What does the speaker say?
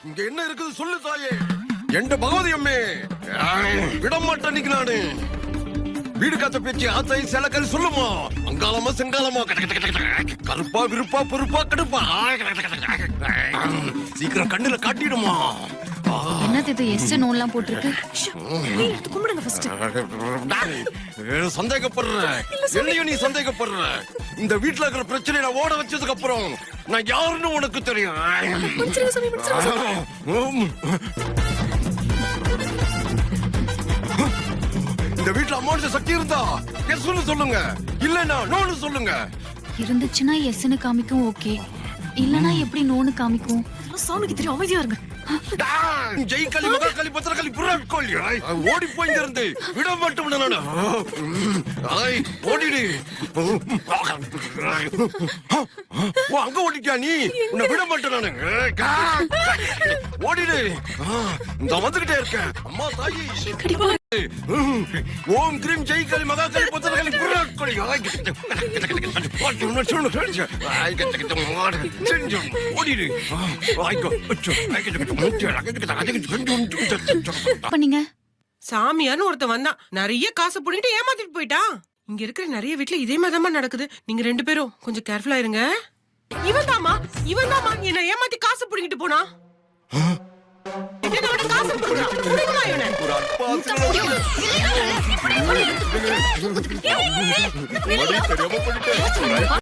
இங்க என்ன இருக்குது சொல்லு தாயே. எந்த பகவதி அம்மே விட மாட்டேன் இன்னைக்கு நானு. வீடு காத்த பேச்சு ஆசை சிலக்கல் சொல்லுமா. அங்காளமா செங்காலமா கருப்பா விருப்பா பொறுப்பா கடுப்பா சீக்கிரம் கண்ணுல காட்டிடுமா. என்னது இது எஸ் நோன்லாம் போட்டிருக்கு? கும்பிடுங்க ஃபர்ஸ்ட். சந்தேகப்படுற என்னையும் நீ சந்தேகப்படுற. இந்த வீட்டுல இருக்கிற பிரச்சனை நான் ஓட வச்சதுக்கு அப்புறம் நான் யாருன்னு உனக்கு தெரியும். இந்த வீட்டுல அம்மாவோட சக்தி இருந்தா எஸ்ன்னு சொல்லுங்க, இல்லன்னா நோன்னு சொல்லுங்க. இருந்துச்சுன்னா எஸ்ன்னு காமிக்கும், ஓகே. இல்லனா எப்படி நோன்னு காமிக்கும்? சாமிக்கு தெரியும், அமைதியா இருங்க. ஜெய்கலி மகாகலி பத்திரகாளி புராட் கோலி ஓடி போயிருந்து விட மாட்டோம் நானு. ஓடிடு. அங்க ஓடிட்டியா நீ? உன்னை விட மாட்டேன் நானு. ஓடிடு. இந்த வந்துகிட்டே இருக்க அம்மா தாயி. ஓம் கிரீம் ஜெய்கலி மகாகலி பத்திரகாளி புராட் கோலி ஓடிடு. பண்ணீங்க சாமியார்னு ஒருத்தன் வந்தான், நிறைய காசு புடிங்கிட்டு ஏமாத்திட்டு போயிட்டான். இங்க இருக்கிற நிறைய வீட்டுல இதே மாதிரிதான் நடக்குது. நீங்க 2 பேரும் கொஞ்சம் கேர்ஃபுல்லா இருங்க. இவன் தாமா என்ன ஏமாத்தி காசு புடிங்கிட்டு போனா. என்னோட காசு புடுங்கா. புடுங்கா இவனை. ஒரு அற்பா